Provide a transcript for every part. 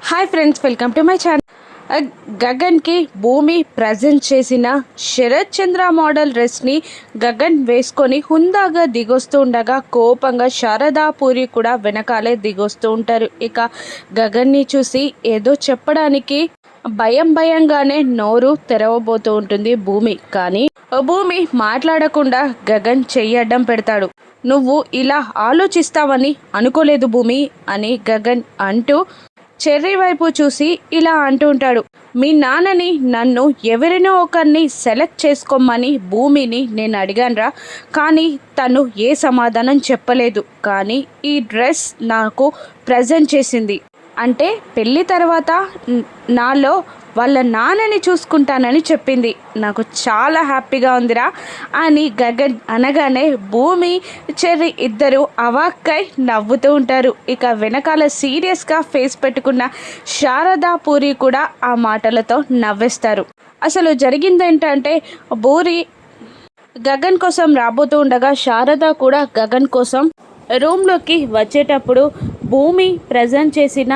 Hi friends, welcome to my channel. గగన్కి భూమి present చేసిన శరత్ చంద్ర మోడల్ డ్రెస్ని గగన్ వేసుకొని హుందాగా దిగొస్తూ ఉండగా కోపంగా శారదా పూరి కూడా వెనకాలే దిగొస్తూ ఉంటారు. ఇక గగన్ని చూసి ఏదో చెప్పడానికి భయంగానే నోరు తెరవబోతూ ఉంటుంది భూమి. కానీ భూమి మాట్లాడకుండా గగన్ చెయ్యడ్డం పెడతాడు. నువ్వు ఇలా ఆలోచిస్తావని అనుకోలేదు భూమి అని గగన్ అంటూ చెర్రీ వైపు చూసి ఇలా అంటూ ఉంటాడు. మీ నాన్నని నన్ను ఎవరినో ఒకరిని సెలెక్ట్ చేసుకోమని భూమిని నేను అడిగానురా, కానీ తను ఏ సమాధానం చెప్పలేదు. కానీ ఈ డ్రెస్ నాకు ప్రజెంట్ చేసింది అంటే పెళ్ళి తర్వాత నాలో వాళ్ళ నాన్నని చూసుకుంటానని చెప్పింది. నాకు చాలా హ్యాపీగా ఉందిరా అని గగన్ అనగానే భూమి చెర్రీ ఇద్దరు అవాక్కై నవ్వుతూ ఉంటారు. ఇక వెనకాల సీరియస్గా ఫేస్ పెట్టుకున్న శారదా పూరి కూడా ఆ మాటలతో నవ్వేస్తారు. అసలు జరిగిందేంటంటే పూరి గగన్ కోసం రాబోతూ ఉండగా శారద కూడా గగన్ కోసం రూమ్లోకి వచ్చేటప్పుడు భూమి ప్రజెంట్ చేసిన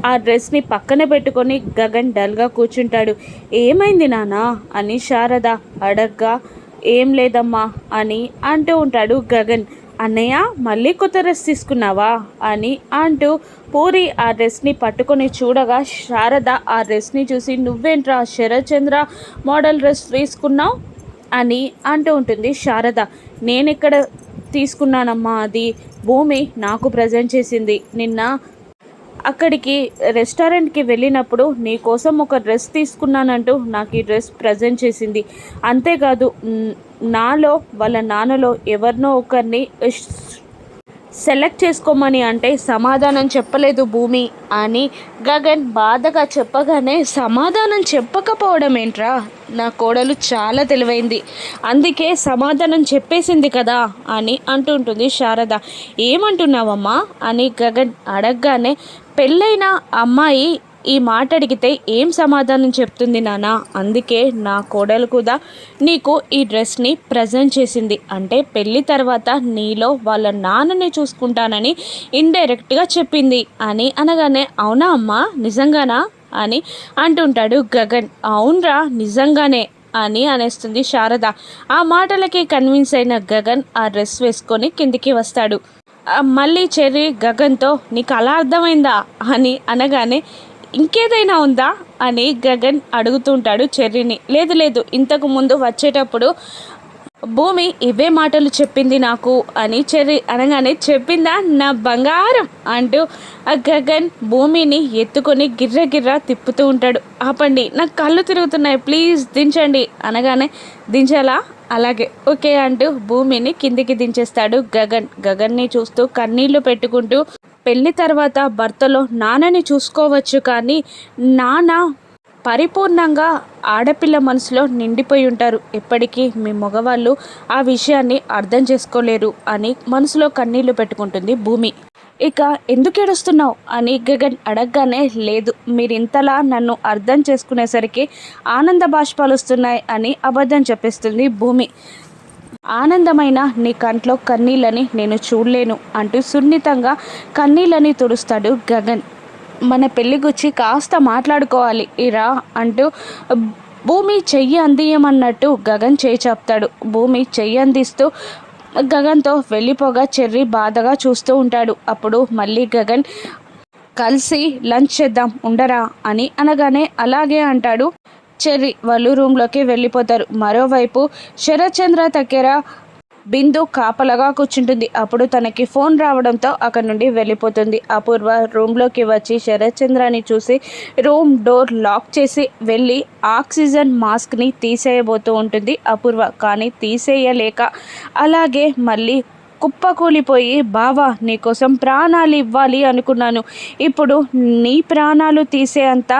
ఆ డ్రెస్ని పక్కన పెట్టుకొని గగన్ డల్గా కూర్చుంటాడు. ఏమైంది నాన్న అని శారద అడగ్గా ఏం లేదమ్మా అని అంటూ ఉంటాడు గగన్. అన్నయ్య మళ్ళీ కొత్త డ్రెస్ తీసుకున్నావా అని అంటూ పూరి ఆ డ్రెస్ని పట్టుకొని చూడగా శారద ఆ డ్రెస్ని చూసి నువ్వేంట్రా శరత్ చంద్ర మోడల్ డ్రెస్ తీసుకున్నావు అని అంటూ ఉంటుంది శారద. నేనెక్కడ తీసుకున్నానమ్మా, అది భూమి నాకు ప్రజెంట్ చేసింది. నిన్న అక్కడికి రెస్టారెంట్కి వెళ్ళినప్పుడు నీ కోసం ఒక డ్రెస్ తీసుకున్నానంటూ నాకు ఈ డ్రెస్ ప్రజెంట్ చేసింది. అంతేకాదు నాలో వాళ్ళ నాన్నలో ఎవరినో ఒకరిని సెలెక్ట్ చేసుకోమని అంటే సమాధానం చెప్పలేదు భూమి అని గగన్ బాధగా చెప్పగానే సమాధానం చెప్పకపోవడం ఏంట్రా, నా కోడలు చాలా తెలివైంది, అందుకే సమాధానం చెప్పేసింది కదా అని అంటుంటుంది శారద. ఏమంటున్నావమ్మా అని గగన్ అడగగానే పెళ్ళైన అమ్మాయి ఈ మాట అడిగితే ఏం సమాధానం చెప్తుంది నాన్న, అందుకే నా కోడలు కూడా నీకు ఈ డ్రెస్ని ప్రజెంట్ చేసింది. అంటే పెళ్ళి తర్వాత నీలో వాళ్ళ నాన్నని చూసుకుంటానని ఇండైరెక్ట్గా చెప్పింది అని అనగానే అవునా అమ్మా నిజంగానా అని అంటుంటాడు గగన్. అవునరా నిజంగానే అని అనేస్తుంది శారద. ఆ మాటలకి కన్విన్స్ అయిన గగన్ ఆ డ్రెస్ వేసుకొని కిందికి వస్తాడు. మళ్ళీ చెర్రీ గగన్తో నీకు అలా అర్థమైందా అని అనగానే ఇంకేదైనా ఉందా అని గగన్ అడుగుతుంటాడు చెర్రీని. లేదు ఇంతకు ముందు వచ్చేటప్పుడు భూమి ఇవే మాటలు చెప్పింది నాకు అని చెర్రీ అనగానే చెప్పిందా నా బంగారం అంటూ ఆ గగన్ భూమిని ఎత్తుకొని గిర్ర తిప్పుతూ ఉంటాడు. ఆపండి నాకు కళ్ళు తిరుగుతున్నాయి, ప్లీజ్ దించండి అనగానే దించాలా, అలాగే ఓకే అంటూ భూమిని కిందికి దించేస్తాడు గగన్. గగన్ని చూస్తూ కన్నీళ్లు పెట్టుకుంటూ పెళ్లి తర్వాత భర్తలో నాన్నని చూసుకోవచ్చు, కానీ నాన్న పరిపూర్ణంగా ఆడపిల్ల మనసులో నిండిపోయి ఉంటారు. ఎప్పటికీ మీ మగవాళ్ళు ఆ విషయాన్ని అర్థం చేసుకోలేరు అని మనసులో కన్నీళ్లు పెట్టుకుంటుంది భూమి. ఇక ఎందుకు ఏడుస్తున్నావు అని గగన్ అడగగానే లేదు, మీరింతలా నన్ను అర్థం చేసుకునేసరికి ఆనంద బాష్పాలు వస్తున్నాయి అని అబద్ధం చెప్పేస్తుంది భూమి. ఆనందమైన నీ కంట్లో కన్నీళ్ళని నేను చూడలేను అంటూ సున్నితంగా కన్నీళ్ళని తుడుస్తాడు గగన్. మన పెళ్లి గురించి కాస్త మాట్లాడుకోవాలి ఇరా అంటూ భూమి చెయ్యి అందియమన్నట్టు గగన్ చేయి చెప్తాడు. భూమి చెయ్యి అందిస్తూ గగన్తో వెళ్ళిపోగా చెర్రీ బాధగా చూస్తూ ఉంటాడు. అప్పుడు మళ్ళీ గగన్ కలిసి లంచ్ చేద్దాం ఉండరా అని అనగానే అలాగే అంటాడు చెర్రీ. వాళ్ళు రూమ్లోకి వెళ్ళిపోతారు. మరోవైపు శరత్ చంద్ర దగ్గర బిందు కాపలగా కూర్చుంటుంది. అప్పుడు తనకి ఫోన్ రావడంతో అక్కడి నుండి వెళ్ళిపోతుంది. అపూర్వ రూమ్లోకి వచ్చి శరత్ చంద్రని చూసి రూమ్ డోర్ లాక్ చేసి వెళ్ళి ఆక్సిజన్ మాస్క్ని తీసేయబోతూ ఉంటుంది అపూర్వ. కానీ తీసేయలేక అలాగే మళ్ళీ కుప్పకూలిపోయి బావా నీకోసం ప్రాణాలు ఇవ్వాలి అనుకున్నాను, ఇప్పుడు నీ ప్రాణాలు తీసే అంత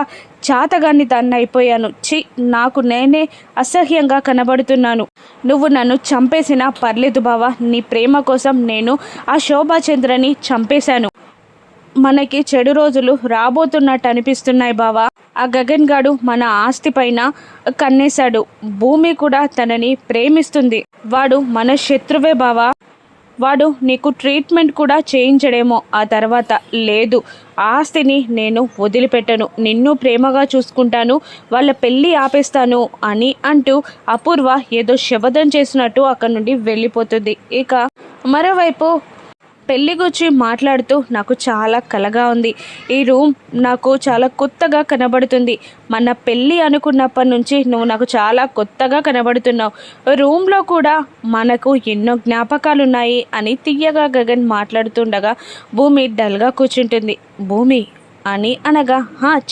చాతగాన్ని దాన్ని అయిపోయాను. నాకు నేనే అసహ్యంగా కనబడుతున్నాను. నువ్వు నన్ను చంపేసినా పర్లేదు బావా, నీ ప్రేమ కోసం నేను ఆ శోభాచంద్రని చంపేశాను. మనకి చెడు రోజులు రాబోతున్నట్టు అనిపిస్తున్నాయి బావా. ఆ గగన్ గాడు మన ఆస్తి పైన కన్నేశాడు. భూమి కూడా తనని ప్రేమిస్తుంది. వాడు మన శత్రువే బావా. వాడు నీకు ట్రీట్మెంట్ కూడా చేయించడేమో. ఆ తర్వాత లేదు, ఆస్తిని నేను వదిలిపెట్టను, నిన్ను ప్రేమగా చూసుకుంటాను, వాళ్ళ పెళ్ళి ఆపేస్తాను అని అంటూ అపూర్వ ఏదో శపథం చేసినట్టు అక్కడి నుండి వెళ్ళిపోతుంది. ఇక మరోవైపు పెళ్లి గురించి మాట్లాడుతూ నాకు చాలా కలగా ఉంది, ఈ రూమ్ నాకు చాలా కొత్తగా కనబడుతుంది, మన పెళ్ళి అనుకున్నప్పటి నుంచి నువ్వు నాకు చాలా కొత్తగా కనబడుతున్నావు, రూమ్లో కూడా మనకు ఎన్నో జ్ఞాపకాలు ఉన్నాయి అని తియ్యగా గగన్ మాట్లాడుతుండగా భూమి డల్గా కూర్చుంటుంది. భూమి అని అనగా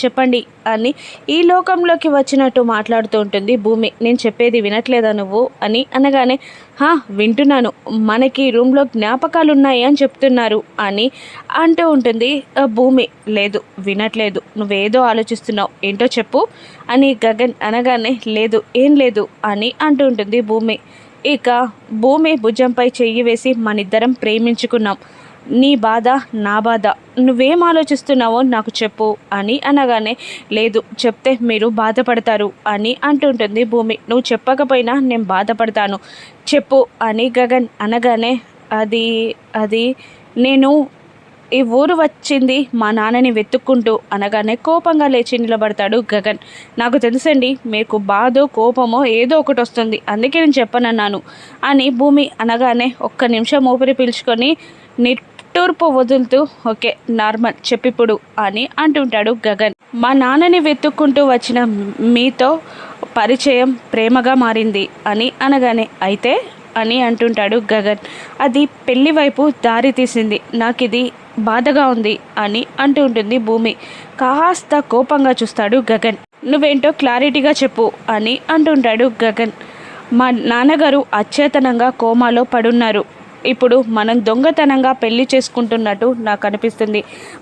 చెప్పండి అని ఈ లోకంలోకి వచ్చినట్టు మాట్లాడుతూ ఉంటుంది భూమి. నేను చెప్పేది వినట్లేదా నువ్వు అని అనగానే వింటున్నాను, మనకి రూమ్లో జ్ఞాపకాలు ఉన్నాయి అని చెప్తున్నారు అని అంటూ ఉంటుంది భూమి. లేదు వినట్లేదు, నువ్వేదో ఆలోచిస్తున్నావు, ఏంటో చెప్పు అని గగన్ అనగానే లేదు ఏం లేదు అని అంటూ ఉంటుంది భూమి. ఇక భూమి భుజంపై చెయ్యి వేసి మనిద్దరం ప్రేమించుకున్నాం, నీ బాధ నా బాధ, నువ్వేం ఆలోచిస్తున్నావో నాకు చెప్పు అని అనగానే లేదు చెప్తే మీరు బాధపడతారు అని అంటుంటుంది భూమి. నువ్వు చెప్పకపోయినా నేను బాధపడతాను, చెప్పు అని గగన్ అనగానే అది అది నేను ఈ ఊరు వచ్చింది మా నాన్నని వెతుక్కుంటూ అనగానే కోపంగా లేచి నిలబడతాడు గగన్. నాకు తెలుసండి మీకు బాధో కోపమో ఏదో ఒకటి వస్తుంది, అందుకే నేను చెప్పనన్నాను అని భూమి అనగానే ఒక్క నిమిషం ఊపిరి పీల్చుకొని నిట్టూర్పు వదులుతూ ఓకే నార్మల్ చెప్పిప్పుడు అని అంటుంటాడు గగన్. మా నాన్నని వెతుక్కుంటూ వచ్చిన మీతో పరిచయం ప్రేమగా మారింది అని అనగానే అయితే అని అంటుంటాడు గగన్. అది పెళ్లి వైపు దారి తీసింది, నాకు ఇది బాధగా ఉంది అని అంటూ ఉంటుంది భూమి. కాస్త కోపంగా చూస్తాడు గగన్. నువ్వేంటో క్లారిటీగా చెప్పు అని అంటుంటాడు గగన్. మా నాన్నగారు అచేతనంగా కోమాలో పడున్నారు, ఇప్పుడు మనం దొంగతనంగా పెళ్లి చేసుకుంటున్నట్టు నాకు అనిపిస్తుంది,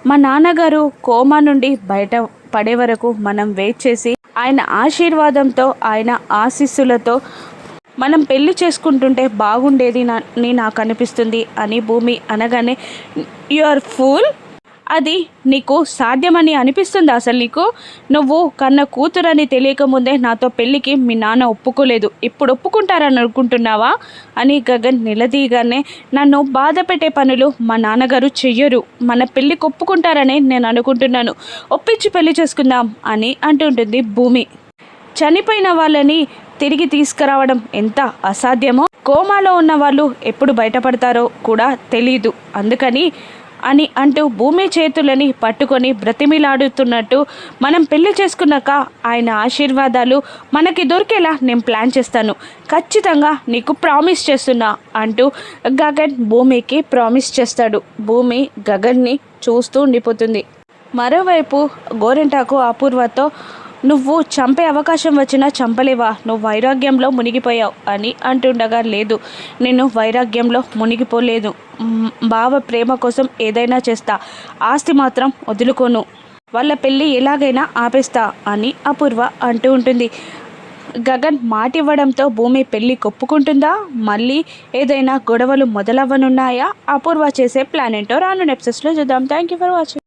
మా నాన్నగారు కోమా నుండి బయట పడే వరకు మనం వెయిట్ చేసి ఆయన ఆశీర్వాదంతో ఆయన ఆశీస్సులతో మనం పెళ్లి చేసుకుంటుంటే బాగుండేది నాకు అనిపిస్తుంది అని భూమి అనగానే యు ఆర్ ఫూల్, అది నీకు సాధ్యమని అనిపిస్తుంది అసలు నీకు? నువ్వు కన్న కూతురని తెలియకముందే నాతో పెళ్ళికి మీ నాన్న ఒప్పుకోలేదు, ఇప్పుడు ఒప్పుకుంటారని అనుకుంటున్నావా అని గగన్ నిలదీయగానే నన్ను బాధ పెట్టే పనులు మా నాన్నగారు చెయ్యరు, మన పెళ్ళికి ఒప్పుకుంటారని నేను అనుకుంటున్నాను, ఒప్పించి పెళ్లి చేసుకుందాం అని అంటుంటుంది భూమి. చనిపోయిన వాళ్ళని తిరిగి తీసుకురావడం ఎంత అసాధ్యమో కోమాలో ఉన్న వాళ్ళు ఎప్పుడు బయటపడతారో కూడా తెలీదు, అందుకని అని అంటూ భూమి చేతులని పట్టుకొని బ్రతిమిలాడుతున్నట్టు మనం పెళ్లి చేసుకున్నాక ఆయన ఆశీర్వాదాలు మనకి దొరికేలా నేను ప్లాన్ చేస్తాను, ఖచ్చితంగా నీకు ప్రామిస్ చేస్తున్నా అంటూ గగన్ భూమికి ప్రామిస్ చేస్తాడు. భూమి గగన్ని చూస్తూ ఉండిపోతుంది. మరోవైపు గోరింటాకు అపూర్వతో నువ్వు చంపే అవకాశం వచ్చినా చంపలేవా, నువ్వు వైరాగ్యంలో మునిగిపోయావు అని అంటుండగా లేదు నేను వైరాగ్యంలో మునిగిపోలేదు, బావ ప్రేమ కోసం ఏదైనా చేస్తా, ఆస్తి మాత్రం వదులుకోను, వాళ్ళ పెళ్ళి ఎలాగైనా ఆపేస్తా అని అపూర్వ అంటూ ఉంటుంది. గగన్ మాటివ్వడంతో భూమి పెళ్ళి కొప్పుకుంటుందా, మళ్ళీ ఏదైనా గొడవలు మొదలవ్వనున్నాయా, అపూర్వ చేసే ప్లాన్ ఏంటో రాను ఎపిసోడ్స్లో చూద్దాం. Thank you for watching.